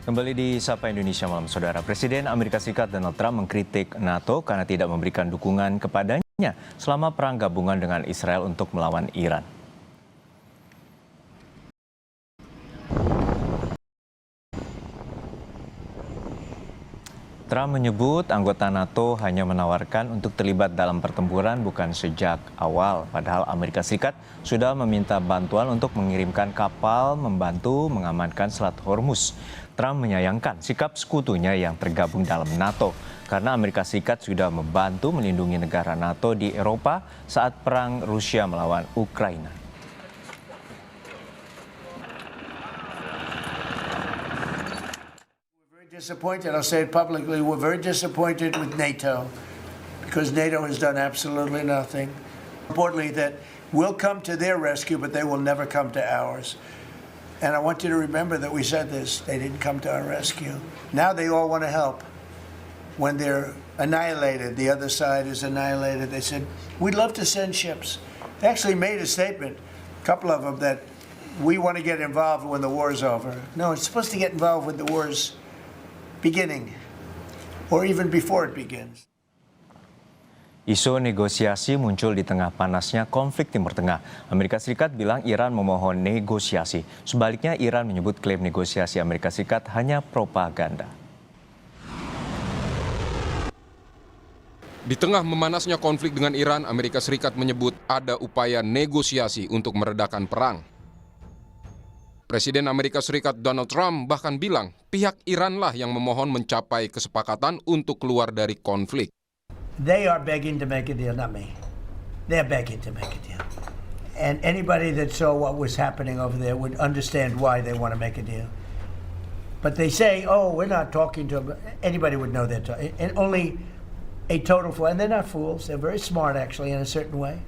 Kembali di Sapa Indonesia Malam, Saudara. Presiden Amerika Serikat Donald Trump mengkritik NATO karena tidak memberikan dukungan kepadanya selama perang gabungan dengan Israel untuk melawan Iran. Trump menyebut anggota NATO hanya menawarkan untuk terlibat dalam pertempuran bukan sejak awal. Padahal Amerika Serikat sudah meminta bantuan untuk mengirimkan kapal membantu mengamankan Selat Hormuz. Trump menyayangkan sikap sekutunya yang tergabung dalam NATO karena Amerika Serikat sudah membantu melindungi negara NATO di Eropa saat perang Rusia melawan Ukraina. Disappointed, I'll say it publicly, we're very disappointed with NATO because NATO has done absolutely nothing. Importantly, that we'll come to their rescue, but they will never come to ours. And I want you to remember that we said this, they didn't come to our rescue. Now they all want to help. When they're annihilated, the other side is annihilated, they said, we'd love to send ships. They actually made a statement, a couple of them, that we want to get involved when the war's over. No, it's supposed to get involved when the war's beginning, or even before it begins. Isu negosiasi muncul di tengah panasnya konflik Timur Tengah. Amerika Serikat bilang Iran memohon negosiasi. Sebaliknya, Iran menyebut klaim negosiasi Amerika Serikat hanya propaganda. Di tengah memanasnya konflik dengan Iran, Amerika Serikat menyebut ada upaya negosiasi untuk meredakan perang. Presiden Amerika Serikat Donald Trump bahkan bilang pihak Iranlah yang memohon mencapai kesepakatan untuk keluar dari konflik. They are begging to make a deal, not me. They're begging to make a deal. And anybody that saw what was happening over there would understand why they want to make a deal. But they say, oh, we're not talking to them. Anybody would know that. And only a total fool. And they're not fools. They're very smart, actually, in a certain way.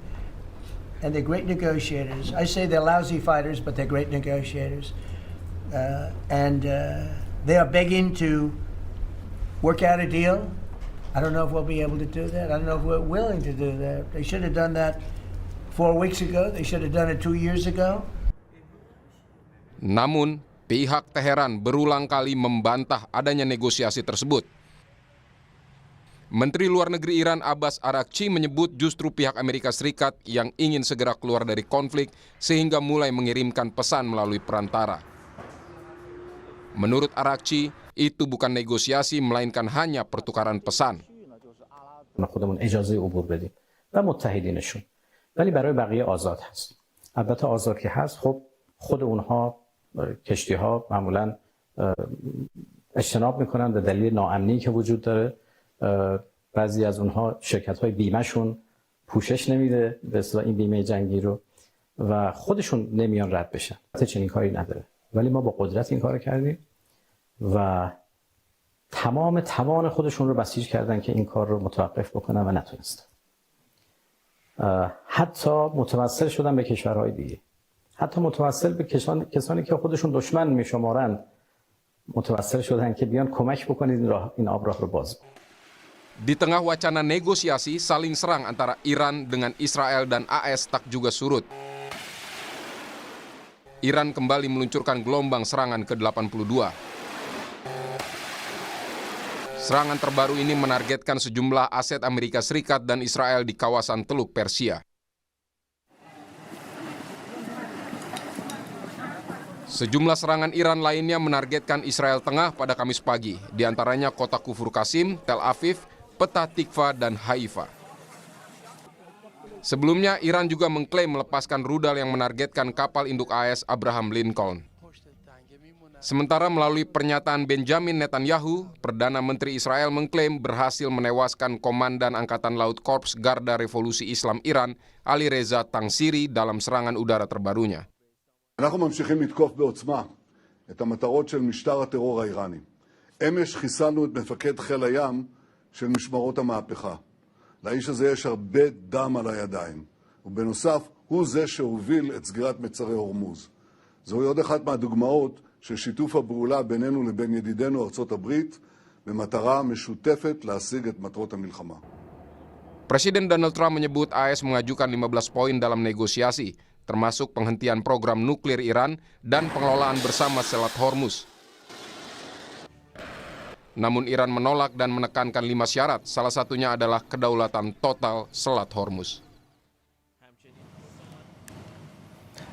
And they're great negotiators. I say they're lousy fighters, but they're great negotiators. They are begging to work out a deal. I don't know if we'll be able to do that. I don't know if we're willing to do that. They should have done that 4 weeks ago. They should have done it 2 years ago. Namun, pihak Teheran berulang kali membantah adanya negosiasi tersebut. Menteri Luar Negeri Iran Abbas Araghchi menyebut justru pihak Amerika Serikat yang ingin segera keluar dari konflik sehingga mulai mengirimkan pesan melalui perantara. Menurut Araghchi, itu bukan negosiasi melainkan hanya pertukaran pesan. خودمون اجازه عبور بدیم و متحدینشون ولی برای بقیه آزاد هست. البته آزاد که هست خب خود اونها کشتی‌ها معمولاً اجتناب میکنن به دلیل ناامنی که وجود داره. بعضی از اونها شرکت‌های بیمه‌شون پوشش نمیده به اصطلاح این بیمه جنگی رو و خودشون نمیان رد بشن. چنین کاری نداره. ولی ما با قدرت این کارو کردیم و تمام توان خودشون رو بسیج کردن که این کار رو متوقف بکنن و نتونستن. حتی متوسل شدن به کشورهای دیگه. حتی متوسل به کسانی که خودشون دشمن میشمارن متوسل شدن که بیان کمک بکنید این آب راه رو باز. Di tengah wacana negosiasi, saling serang antara Iran dengan Israel dan AS tak juga surut. Iran kembali meluncurkan gelombang serangan ke-82. Serangan terbaru ini menargetkan sejumlah aset Amerika Serikat dan Israel di kawasan Teluk Persia. Sejumlah serangan Iran lainnya menargetkan Israel Tengah pada Kamis pagi, di antaranya kota Kufur Qasim, Tel Aviv, Petah Tikva, dan Haifa. Sebelumnya, Iran juga mengklaim melepaskan rudal yang menargetkan kapal induk AS Abraham Lincoln. Sementara melalui pernyataan Benjamin Netanyahu, Perdana Menteri Israel mengklaim berhasil menewaskan Komandan Angkatan Laut Korps Garda Revolusi Islam Iran, Ali Reza Tangsiri, dalam serangan udara terbarunya. אנחנו ממשיכים לתקוף בעוצמה את המטרות של משטר הטרור האיראני. אמש חיסלנו את מפקד חיל הים של משמרות המהפכה. לאיש הזה יש הרבה דם על הידיים, ובנוסף הוא זה שהוביל את סגירת מצרי הורמוז. זוהי עוד אחת מהדוגמאות של שיתוף הפעולה בינינו לבין ידידינו ארצות הברית במטרה משותפת להשיג את מטרות המלחמה. Presiden Donald Trump menyebut AS mengajukan 15 poin dalam negosiasi, termasuk penghentian program nuklir Iran dan pengelolaan bersama Selat Hormuz. Namun Iran menolak dan menekankan 5 syarat, salah satunya adalah kedaulatan total Selat Hormuz.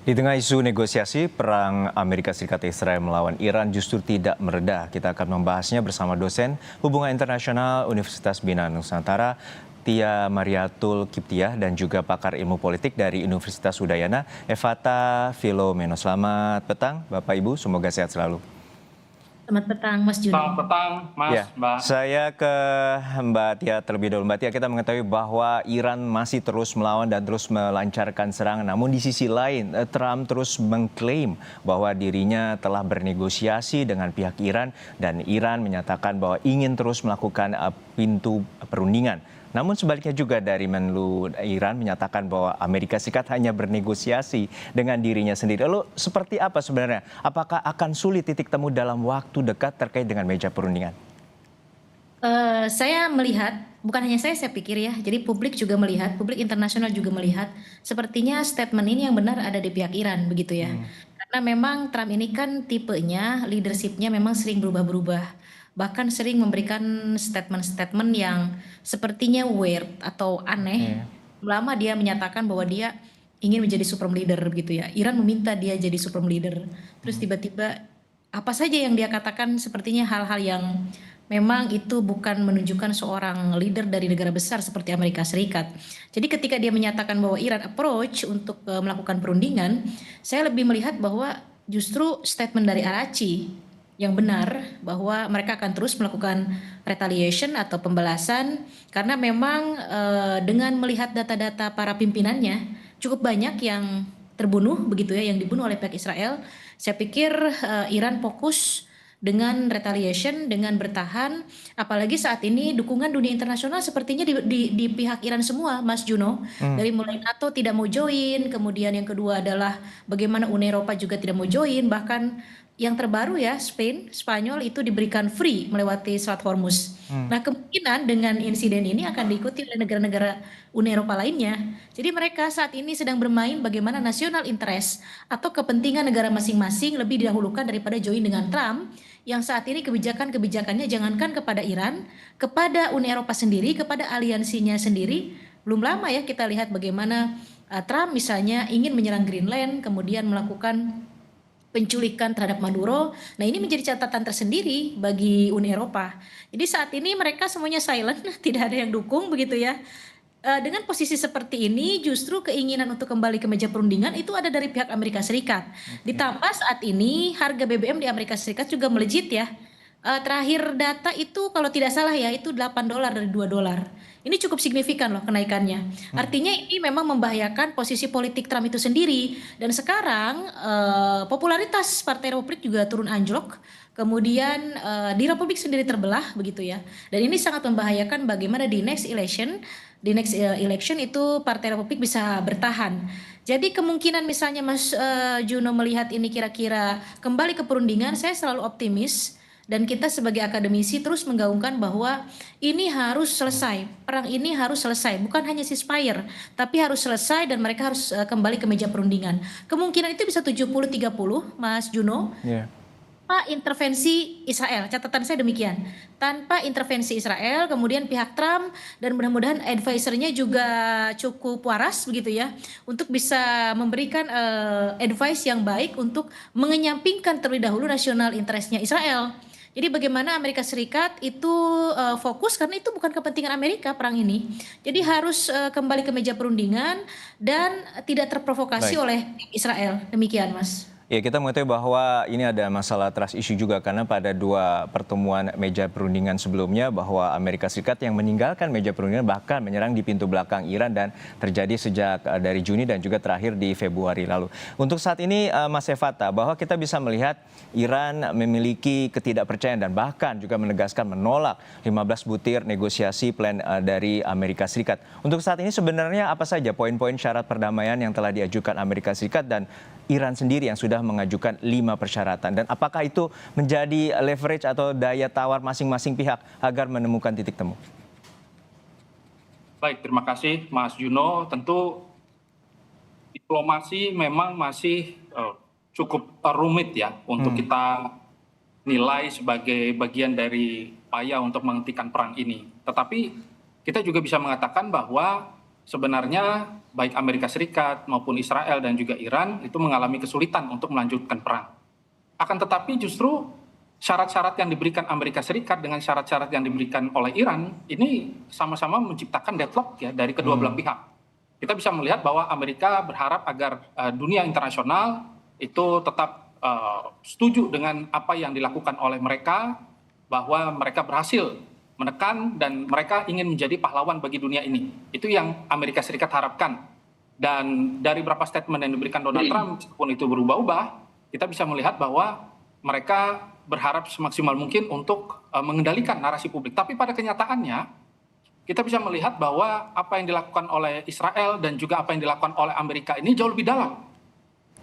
Di tengah isu negosiasi, perang Amerika Serikat Israel melawan Iran justru tidak mereda. Kita akan membahasnya bersama dosen Hubungan Internasional Universitas Bina Nusantara, Tia Mariatul Kiptiah, dan juga pakar ilmu politik dari Universitas Udayana, Evata Filomeno. Selamat petang, Bapak Ibu, semoga sehat selalu. Selamat petang, Mas Juno. Selamat petang, Mas, Ya, Mbak. saya ke Mbak Tia terlebih dahulu. Mbak Tia, kita mengetahui bahwa Iran masih terus melawan dan terus melancarkan serangan. Namun di sisi lain, Trump terus mengklaim bahwa dirinya telah bernegosiasi dengan pihak Iran dan Iran menyatakan bahwa ingin terus melakukan pintu perundingan. Namun sebaliknya juga dari Menlu Iran menyatakan bahwa Amerika Serikat hanya bernegosiasi dengan dirinya sendiri. Lalu seperti apa sebenarnya? Apakah akan sulit titik temu dalam waktu dekat terkait dengan meja perundingan? Saya melihat, bukan hanya saya pikir ya, jadi publik juga melihat, publik internasional juga melihat, sepertinya statement ini yang benar ada di pihak Iran, begitu ya. Karena memang Trump ini kan tipenya, leadership-nya memang sering berubah-berubah. Bahkan sering memberikan statement-statement yang sepertinya weird atau aneh. Lama dia menyatakan bahwa dia ingin menjadi supreme leader gitu ya. Iran meminta dia jadi supreme leader. Terus tiba-tiba apa saja yang dia katakan sepertinya hal-hal yang memang itu bukan menunjukkan seorang leader dari negara besar seperti Amerika Serikat. Jadi ketika dia menyatakan bahwa Iran approach untuk melakukan perundingan, saya lebih melihat bahwa justru statement dari Araghchi yang benar bahwa mereka akan terus melakukan retaliation atau pembalasan karena memang dengan melihat data-data para pimpinannya cukup banyak yang terbunuh begitu ya, yang dibunuh oleh pihak Israel. Saya pikir Iran fokus dengan retaliation, dengan bertahan, apalagi saat ini dukungan dunia internasional sepertinya di pihak Iran semua, Mas Juno. Dari mulai NATO tidak mau join, kemudian yang kedua adalah bagaimana Uni Eropa juga tidak mau join, bahkan yang terbaru ya, Spanyol itu diberikan free melewati Selat Hormuz. Nah, kemungkinan dengan insiden ini akan diikuti oleh negara-negara Uni Eropa lainnya. Jadi mereka saat ini sedang bermain bagaimana national interest atau kepentingan negara masing-masing lebih didahulukan daripada join dengan Trump yang saat ini kebijakan-kebijakannya jangankan kepada Iran, kepada Uni Eropa sendiri, kepada aliansinya sendiri. Belum lama ya kita lihat bagaimana Trump misalnya ingin menyerang Greenland, kemudian melakukan penculikan terhadap Maduro. Nah, ini menjadi catatan tersendiri bagi Uni Eropa. Jadi saat ini mereka semuanya silent, tidak ada yang dukung begitu ya. Dengan posisi seperti ini justru keinginan untuk kembali ke meja perundingan itu ada dari pihak Amerika Serikat. Ditambah saat ini harga BBM di Amerika Serikat juga melejit ya. Terakhir data itu kalau tidak salah ya itu $8 dari $2. Ini cukup signifikan loh kenaikannya. Artinya ini memang membahayakan posisi politik Trump itu sendiri. Dan sekarang popularitas Partai Republik juga turun anjlok. Kemudian di Republik sendiri terbelah begitu ya. Dan ini sangat membahayakan bagaimana di next election itu Partai Republik bisa bertahan. Jadi kemungkinan misalnya Mas Juno melihat ini kira-kira kembali ke perundingan, saya selalu optimis. Dan kita sebagai akademisi terus menggaungkan bahwa ini harus selesai, perang ini harus selesai, bukan hanya ceasefire, tapi harus selesai dan mereka harus kembali ke meja perundingan. Kemungkinan itu bisa 70-30, Mas Juno. Tanpa intervensi Israel, catatan saya demikian. Tanpa intervensi Israel, kemudian pihak Trump dan mudah-mudahan advisernya juga cukup waras begitu ya, untuk bisa memberikan advice yang baik untuk mengenyampingkan terlebih dahulu nasional interestnya Israel. Jadi bagaimana Amerika Serikat itu fokus karena itu bukan kepentingan Amerika perang ini. Jadi harus kembali ke meja perundingan dan tidak terprovokasi oleh Israel. Demikian, Mas. Ya, kita mengetahui bahwa ini ada masalah trust issue juga karena pada 2 pertemuan meja perundingan sebelumnya bahwa Amerika Serikat yang meninggalkan meja perundingan bahkan menyerang di pintu belakang Iran dan terjadi sejak dari Juni dan juga terakhir di Februari lalu. Untuk saat ini Mas Evata, bahwa kita bisa melihat Iran memiliki ketidakpercayaan dan bahkan juga menegaskan menolak 15 butir negosiasi plan dari Amerika Serikat. Untuk saat ini sebenarnya apa saja poin-poin syarat perdamaian yang telah diajukan Amerika Serikat dan Iran sendiri yang sudah mengajukan 5 persyaratan, dan apakah itu menjadi leverage atau daya tawar masing-masing pihak agar menemukan titik temu? Baik, terima kasih Mas Juno. Tentu diplomasi memang masih cukup rumit ya untuk kita nilai sebagai bagian dari upaya untuk menghentikan perang ini. Tetapi kita juga bisa mengatakan bahwa sebenarnya baik Amerika Serikat maupun Israel dan juga Iran itu mengalami kesulitan untuk melanjutkan perang. Akan tetapi justru syarat-syarat yang diberikan Amerika Serikat dengan syarat-syarat yang diberikan oleh Iran ini sama-sama menciptakan deadlock ya dari kedua belah pihak. Kita bisa melihat bahwa Amerika berharap agar dunia internasional itu tetap setuju dengan apa yang dilakukan oleh mereka, bahwa mereka berhasil menekan dan mereka ingin menjadi pahlawan bagi dunia ini. Itu yang Amerika Serikat harapkan. Dan dari beberapa statement yang diberikan Donald Trump, meskipun itu berubah-ubah, kita bisa melihat bahwa mereka berharap semaksimal mungkin untuk mengendalikan narasi publik. Tapi pada kenyataannya, kita bisa melihat bahwa apa yang dilakukan oleh Israel dan juga apa yang dilakukan oleh Amerika ini jauh lebih dalam.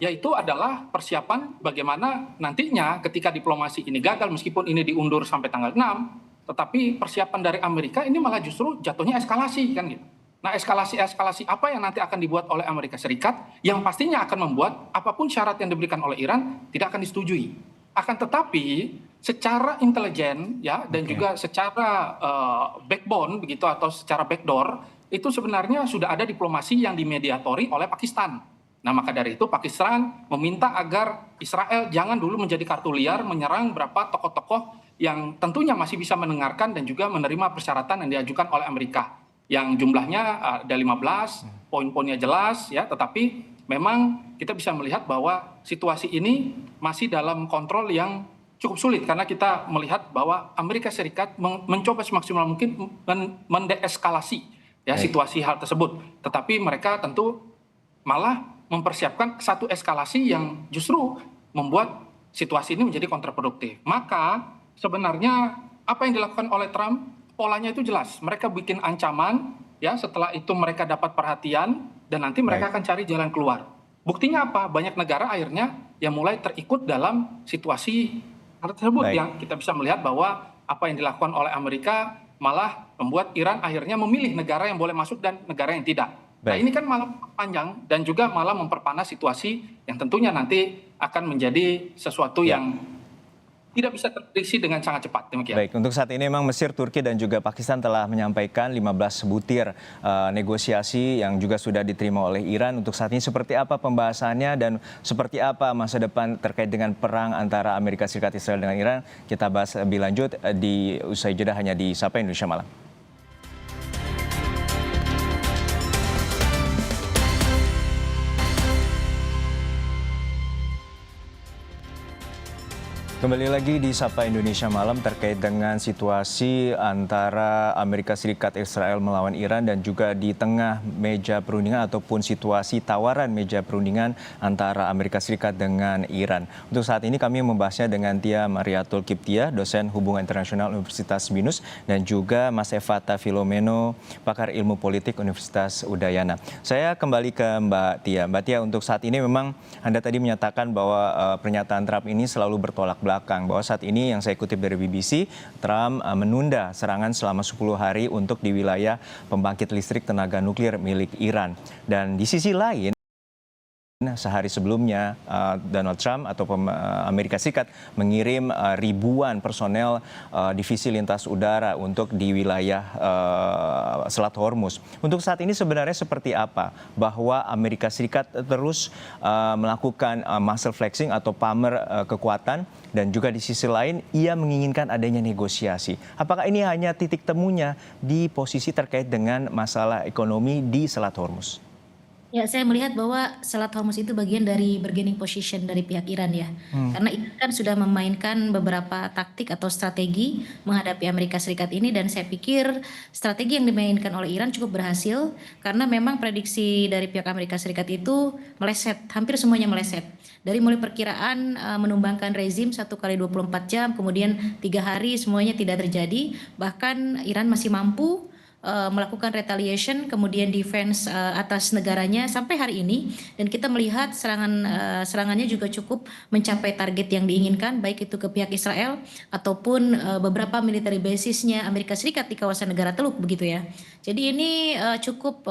Yaitu adalah persiapan bagaimana nantinya ketika diplomasi ini gagal, meskipun ini diundur sampai tanggal 6, tetapi persiapan dari Amerika ini malah justru jatuhnya eskalasi kan gitu. Nah, eskalasi apa yang nanti akan dibuat oleh Amerika Serikat yang pastinya akan membuat apapun syarat yang diberikan oleh Iran tidak akan disetujui. Akan tetapi secara intelijen ya dan juga secara backbone begitu atau secara backdoor itu sebenarnya sudah ada diplomasi yang dimediatori oleh Pakistan. Nah, maka dari itu Pakistan meminta agar Israel jangan dulu menjadi kartu liar menyerang beberapa tokoh-tokoh yang tentunya masih bisa mendengarkan dan juga menerima persyaratan yang diajukan oleh Amerika. Yang jumlahnya ada 15, poin-poinnya jelas ya, tetapi memang kita bisa melihat bahwa situasi ini masih dalam kontrol yang cukup sulit karena kita melihat bahwa Amerika Serikat mencoba semaksimal mungkin mendeeskalasi ya situasi hal tersebut. Tetapi mereka tentu malah mempersiapkan satu eskalasi yang justru membuat situasi ini menjadi kontraproduktif. Maka sebenarnya apa yang dilakukan oleh Trump polanya itu jelas. Mereka bikin ancaman ya, setelah itu mereka dapat perhatian dan nanti mereka akan cari jalan keluar. Buktinya apa? Banyak negara akhirnya yang mulai terikut dalam situasi tersebut. Yang kita bisa melihat bahwa apa yang dilakukan oleh Amerika malah membuat Iran akhirnya memilih negara yang boleh masuk dan negara yang tidak. Nah, ini kan malah panjang dan juga malah memperpanas situasi yang tentunya nanti akan menjadi sesuatu yang tidak bisa terprediksi dengan sangat cepat. Demikian. Baik, untuk saat ini memang Mesir, Turki dan juga Pakistan telah menyampaikan 15 butir negosiasi yang juga sudah diterima oleh Iran. Untuk saat ini seperti apa pembahasannya dan seperti apa masa depan terkait dengan perang antara Amerika Serikat, Israel dengan Iran, kita bahas lebih lanjut di usai jeda hanya di Sapa Indonesia Malam. Kembali lagi di Sapa Indonesia Malam terkait dengan situasi antara Amerika Serikat, Israel melawan Iran dan juga di tengah meja perundingan ataupun situasi tawaran meja perundingan antara Amerika Serikat dengan Iran. Untuk saat ini kami membahasnya dengan Tia Mariatul Kiptia, dosen Hubungan Internasional Universitas BINUS, dan juga Mas Evata Filomeno, pakar ilmu politik Universitas Udayana. Saya kembali ke Mbak Tia. Mbak Tia, untuk saat ini memang Anda tadi menyatakan bahwa pernyataan Trump ini selalu bertolak belakang, bahwa saat ini yang saya kutip dari BBC, Trump menunda serangan selama 10 hari untuk di wilayah pembangkit listrik tenaga nuklir milik Iran. Dan di sisi lain, sehari sebelumnya Donald Trump atau Amerika Serikat mengirim ribuan personel divisi lintas udara untuk di wilayah Selat Hormuz. Untuk saat ini sebenarnya seperti apa? Bahwa Amerika Serikat terus melakukan muscle flexing atau pamer kekuatan dan juga di sisi lain ia menginginkan adanya negosiasi. Apakah ini hanya titik temunya di posisi terkait dengan masalah ekonomi di Selat Hormuz? Ya, saya melihat bahwa Selat Hormuz itu bagian dari bargaining position dari pihak Iran ya. Karena Iran kan sudah memainkan beberapa taktik atau strategi menghadapi Amerika Serikat ini, dan saya pikir strategi yang dimainkan oleh Iran cukup berhasil karena memang prediksi dari pihak Amerika Serikat itu meleset, hampir semuanya meleset. Dari mulai perkiraan menumbangkan rezim 1 kali 24 jam, kemudian 3 hari semuanya tidak terjadi, bahkan Iran masih mampu melakukan retaliation, kemudian defense atas negaranya sampai hari ini, dan kita melihat serangannya juga cukup mencapai target yang diinginkan, baik itu ke pihak Israel ataupun beberapa military basisnya Amerika Serikat di kawasan negara Teluk begitu ya. Jadi ini cukup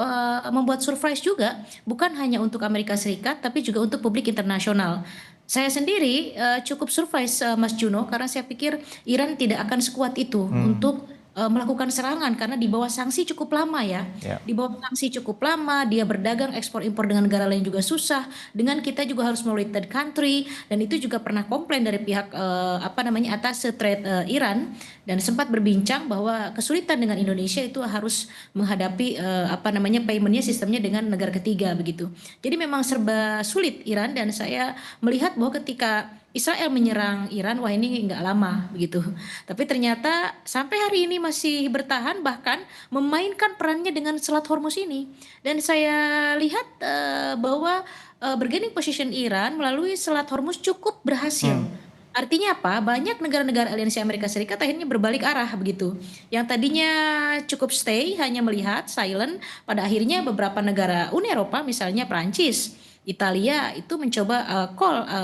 membuat surprise juga, bukan hanya untuk Amerika Serikat tapi juga untuk publik internasional. Saya sendiri cukup surprise, Mas Juno, karena saya pikir Iran tidak akan sekuat itu untuk melakukan serangan karena di bawah sanksi cukup lama ya. Ya. Di bawah sanksi cukup lama, dia berdagang ekspor impor dengan negara lain juga susah. Dengan kita juga harus melalui third country dan itu juga pernah komplain dari pihak atas trade Iran dan sempat berbincang bahwa kesulitan dengan Indonesia itu harus menghadapi paymentnya sistemnya dengan negara ketiga begitu. Jadi memang serba sulit Iran dan saya melihat bahwa ketika Israel menyerang Iran, wah ini nggak lama begitu. Tapi ternyata sampai hari ini masih bertahan bahkan memainkan perannya dengan Selat Hormuz ini. Dan saya lihat bahwa bargaining position Iran melalui Selat Hormuz cukup berhasil. Artinya apa? Banyak negara-negara aliansi Amerika Serikat akhirnya berbalik arah begitu. Yang tadinya cukup stay hanya melihat silent, pada akhirnya beberapa negara Uni Eropa misalnya Prancis, Italia itu mencoba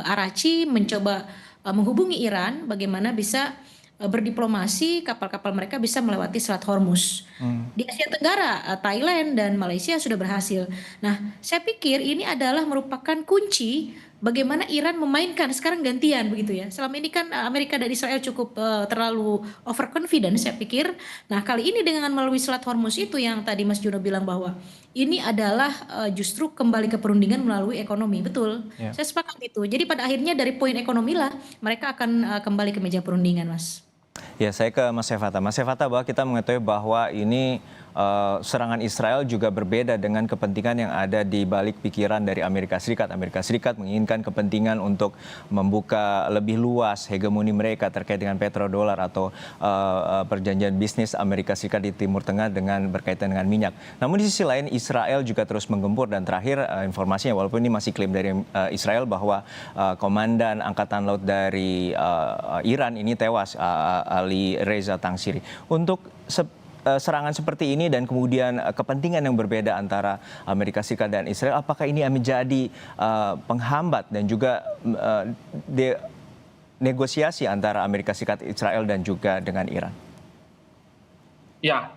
Arachi mencoba menghubungi Iran bagaimana bisa berdiplomasi kapal-kapal mereka bisa melewati Selat Hormuz. Di Asia Tenggara, Thailand dan Malaysia sudah berhasil. Nah, saya pikir ini adalah merupakan kunci bagaimana Iran memainkan sekarang gantian begitu ya. Selama ini kan Amerika dan Israel cukup terlalu overconfident saya pikir. Nah, kali ini dengan melalui Selat Hormuz itu yang tadi Mas Juno bilang bahwa ini adalah justru kembali ke perundingan melalui ekonomi. Betul. Ya. Saya sepakat itu. Jadi pada akhirnya dari poin ekonomi lah mereka akan kembali ke meja perundingan, Mas. Ya, saya ke Mas Evata. Mas Evata, bahwa kita mengetahui bahwa ini serangan Israel juga berbeda dengan kepentingan yang ada di balik pikiran dari Amerika Serikat. Amerika Serikat menginginkan kepentingan untuk membuka lebih luas hegemoni mereka terkait dengan petrodolar atau perjanjian bisnis Amerika Serikat di Timur Tengah dengan berkaitan dengan minyak. Namun di sisi lain Israel juga terus menggempur dan terakhir informasinya walaupun ini masih klaim dari Israel bahwa komandan angkatan laut dari Iran ini tewas, Ali Reza Tangsiri. Untuk serangan seperti ini dan kemudian kepentingan yang berbeda antara Amerika Serikat dan Israel, apakah ini menjadi penghambat dan juga negosiasi antara Amerika Serikat, Israel dan juga dengan Iran? Ya,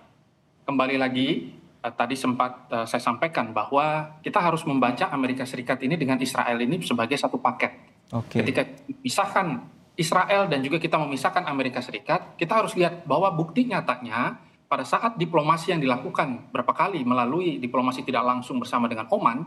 kembali lagi tadi sempat saya sampaikan bahwa kita harus membaca Amerika Serikat ini dengan Israel ini sebagai satu paket. Oke. Ketika memisahkan Israel dan juga kita memisahkan Amerika Serikat, kita harus lihat bahwa bukti nyatanya pada saat diplomasi yang dilakukan berapa kali melalui diplomasi tidak langsung bersama dengan Oman,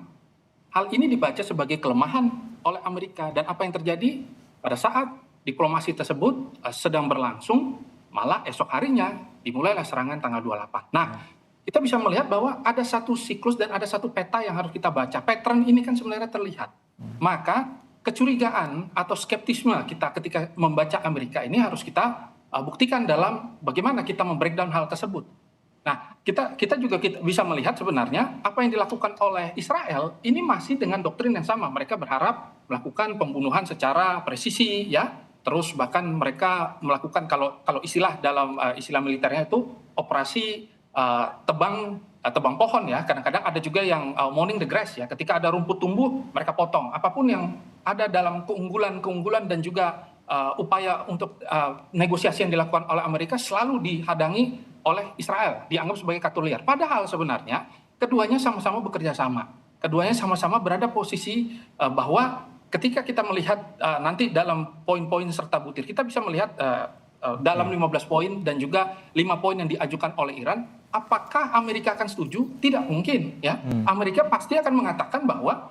hal ini dibaca sebagai kelemahan oleh Amerika. Dan apa yang terjadi pada saat diplomasi tersebut sedang berlangsung, malah esok harinya dimulailah serangan tanggal 28. Nah, kita bisa melihat bahwa ada satu siklus dan ada satu peta yang harus kita baca. Pattern ini kan sebenarnya terlihat. Maka kecurigaan atau skeptisme kita ketika membaca Amerika ini harus kita buktikan dalam bagaimana kita membreakdown hal tersebut. Nah, kita juga bisa melihat sebenarnya apa yang dilakukan oleh Israel ini masih dengan doktrin yang sama. Mereka berharap melakukan pembunuhan secara presisi, ya. Terus bahkan mereka melakukan kalau istilah dalam istilah militernya itu operasi tebang pohon ya. Kadang-kadang ada juga yang mowing the grass ya. Ketika ada rumput tumbuh, mereka potong. Apapun yang ada dalam keunggulan dan juga upaya untuk negosiasi yang dilakukan oleh Amerika selalu dihadangi oleh Israel, dianggap sebagai katu liar. Padahal sebenarnya keduanya sama-sama bekerja sama. Keduanya sama-sama berada posisi bahwa ketika kita melihat nanti dalam poin-poin serta butir, kita bisa melihat dalam 15 poin dan juga 5 poin yang diajukan oleh Iran, apakah Amerika akan setuju? Tidak mungkin ya. Amerika pasti akan mengatakan bahwa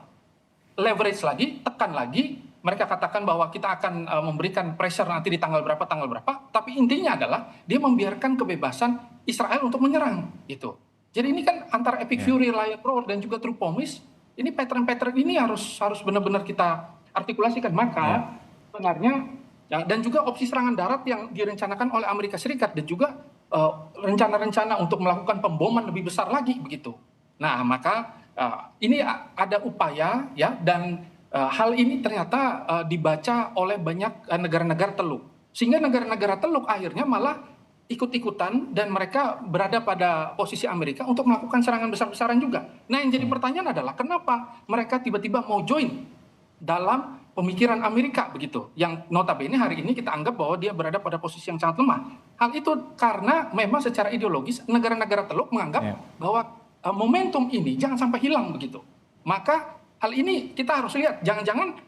leverage lagi, tekan lagi. Mereka katakan bahwa kita akan memberikan pressure nanti di tanggal berapa, tapi intinya adalah dia membiarkan kebebasan Israel untuk menyerang gitu. Jadi ini kan antara Epic Fury, Lion Roar dan juga True Promise, ini pattern-pattern ini harus benar-benar kita artikulasikan. Maka sebenarnya dan juga opsi serangan darat yang direncanakan oleh Amerika Serikat dan juga rencana-rencana untuk melakukan pemboman lebih besar lagi begitu. Nah, maka ini ada upaya ya dan hal ini ternyata dibaca oleh banyak negara-negara Teluk. Sehingga negara-negara Teluk akhirnya malah ikut-ikutan dan mereka berada pada posisi Amerika untuk melakukan serangan besar-besaran juga. Nah, yang jadi pertanyaan adalah kenapa mereka tiba-tiba mau join dalam pemikiran Amerika begitu. Yang notabene hari ini kita anggap bahwa dia berada pada posisi yang sangat lemah. Hal itu karena memang secara ideologis negara-negara Teluk menganggap bahwa momentum ini jangan sampai hilang begitu. Maka hal ini kita harus lihat, jangan-jangan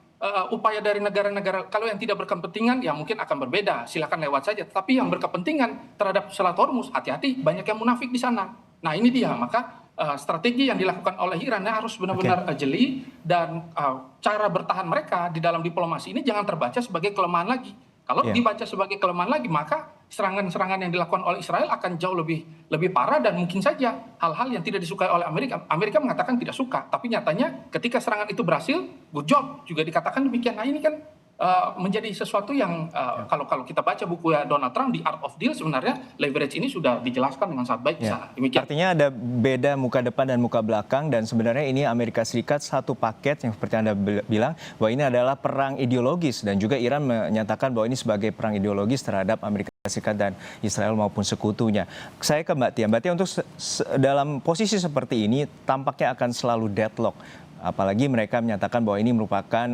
upaya dari negara-negara, kalau yang tidak berkepentingan ya mungkin akan berbeda, silakan lewat saja. Tapi yang berkepentingan terhadap Selat Hormuz, hati-hati, banyak yang munafik di sana. Nah ini dia, maka strategi yang dilakukan oleh Iran harus benar-benar jeli, dan cara bertahan mereka di dalam diplomasi ini jangan terbaca sebagai kelemahan lagi. Kalau dibaca sebagai kelemahan lagi, maka serangan-serangan yang dilakukan oleh Israel akan jauh lebih parah, dan mungkin saja hal-hal yang tidak disukai oleh Amerika. Amerika mengatakan tidak suka, tapi nyatanya ketika serangan itu berhasil, good job juga dikatakan demikian. Nah ini kan menjadi sesuatu yang kalau kita baca buku Donald Trump, The Art of Deal, sebenarnya leverage ini sudah dijelaskan dengan sangat baik di sana. Demikian. Artinya ada beda muka depan dan muka belakang, dan sebenarnya ini Amerika Serikat satu paket yang seperti Anda bilang bahwa ini adalah perang ideologis, dan juga Iran menyatakan bahwa ini sebagai perang ideologis terhadap Amerika Serikat dan Israel maupun sekutunya. Saya ke Mbak Tia. Mbak Tia, untuk dalam posisi seperti ini tampaknya akan selalu deadlock. Apalagi mereka menyatakan bahwa ini merupakan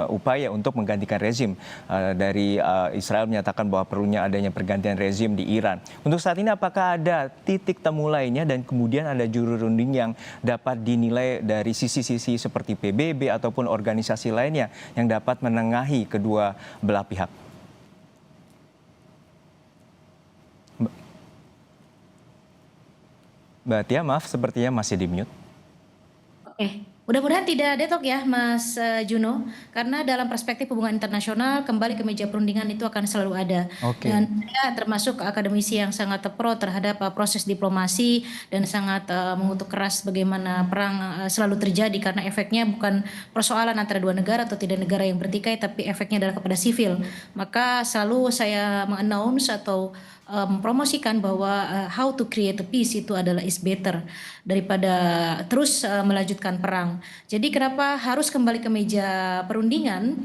upaya untuk menggantikan rezim. Dari Israel menyatakan bahwa perlunya adanya pergantian rezim di Iran. Untuk saat ini apakah ada titik temu lainnya, dan kemudian ada juru runding yang dapat dinilai dari sisi-sisi seperti PBB ataupun organisasi lainnya yang dapat menengahi kedua belah pihak? Mbak Tia, maaf, sepertinya masih di mute. Oke. Mudah-mudahan tidak deadlock ya Mas Juno, karena dalam perspektif hubungan internasional kembali ke meja perundingan itu akan selalu ada. Dan saya termasuk akademisi yang sangat pro terhadap proses diplomasi, dan sangat mengutuk keras bagaimana perang selalu terjadi, karena efeknya bukan persoalan antara dua negara atau tidak negara yang bertikai, tapi efeknya adalah kepada sipil. Maka selalu saya mengannounce atau mempromosikan bahwa how to create a peace itu adalah is better daripada terus melanjutkan perang. Jadi kenapa harus kembali ke meja perundingan?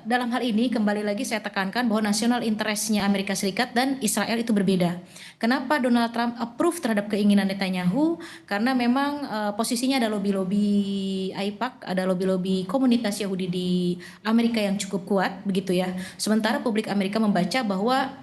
Dalam hal ini kembali lagi saya tekankan bahwa national interest-nya Amerika Serikat dan Israel itu berbeda. Kenapa Donald Trump approve terhadap keinginan Netanyahu? Karena memang posisinya ada lobby-lobby AIPAC, ada lobby-lobby komunitas Yahudi di Amerika yang cukup kuat, begitu ya. Sementara publik Amerika membaca bahwa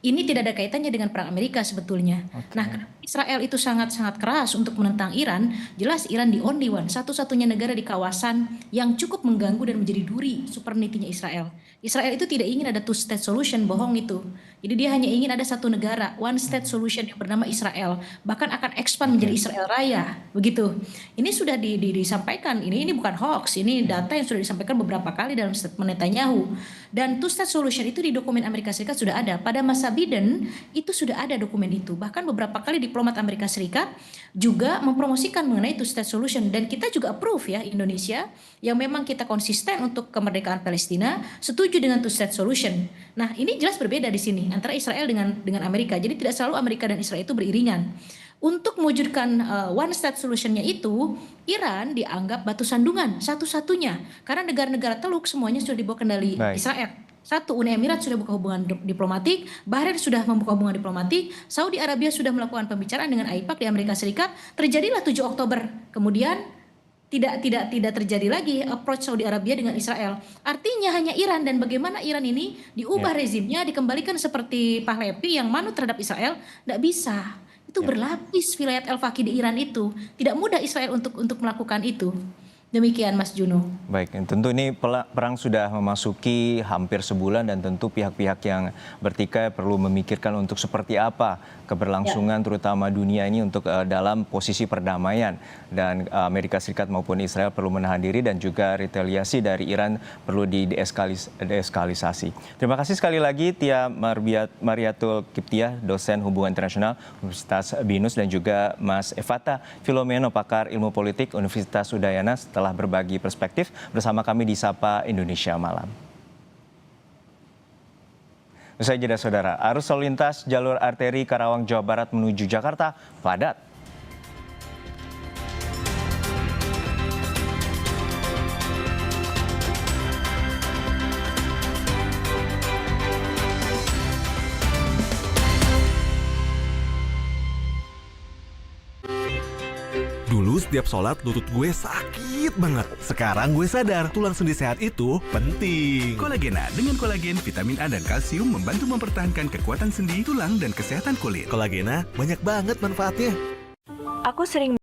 ini tidak ada kaitannya dengan perang Amerika sebetulnya. Nah, Israel itu sangat-sangat keras untuk menentang Iran. Jelas Iran the only one, satu-satunya negara di kawasan yang cukup mengganggu dan menjadi duri sovereignty-nya Israel. Israel itu tidak ingin ada two-state solution, bohong itu. Jadi dia hanya ingin ada satu negara, one state solution yang bernama Israel. Bahkan akan expand menjadi Israel Raya, begitu. Ini sudah disampaikan, ini bukan hoax, ini data yang sudah disampaikan beberapa kali dalam statement Netanyahu. Dan two-state solution itu di dokumen Amerika Serikat sudah ada. Pada masa Biden itu sudah ada dokumen itu. Bahkan beberapa kali diplomat Amerika Serikat juga mempromosikan mengenai two-state solution, dan kita juga approve ya, Indonesia yang memang kita konsisten untuk kemerdekaan Palestina, setuju dengan two-state solution. Nah, ini jelas berbeda di sini antara Israel dengan Amerika. Jadi tidak selalu Amerika dan Israel itu beriringan. Untuk mewujudkan one state solution-nya itu, Iran dianggap batu sandungan satu-satunya, karena negara-negara Teluk semuanya sudah dibawa kendali Israel. Satu, Uni Emirat sudah buka hubungan diplomatik, Bahrain sudah membuka hubungan diplomatik, Saudi Arabia sudah melakukan pembicaraan dengan AIPAC di Amerika Serikat. Terjadilah 7 Oktober. Kemudian tidak terjadi lagi approach Saudi Arabia dengan Israel. Artinya hanya Iran, dan bagaimana Iran ini diubah rezimnya, dikembalikan seperti Pahlavi yang manut terhadap Israel, tidak bisa. Itu berlapis wilayah Al-Faqih di Iran itu. Tidak mudah Israel untuk melakukan itu. Demikian Mas Juno. Baik, tentu ini perang sudah memasuki hampir sebulan, dan tentu pihak-pihak yang bertikai perlu memikirkan untuk seperti apa keberlangsungan terutama dunia ini untuk dalam posisi perdamaian, dan Amerika Serikat maupun Israel perlu menahan diri, dan juga retaliasi dari Iran perlu deeskalisasi. Terima kasih sekali lagi Tia Mariatul Kiptiah, dosen hubungan internasional Universitas BINUS, dan juga Mas Evata Filomeno, pakar ilmu politik Universitas Udayana, telah berbagi perspektif bersama kami di Sapa Indonesia Malam. Usai jeda saudara, arus lalu lintas jalur arteri Karawang, Jawa Barat menuju Jakarta padat. Dulu setiap sholat lutut gue sakit banget. Sekarang gue sadar tulang sendi sehat itu penting. Kolagena dengan kolagen, vitamin A dan kalsium membantu mempertahankan kekuatan sendi, tulang, dan kesehatan kulit. Kolagena banyak banget manfaatnya. Aku sering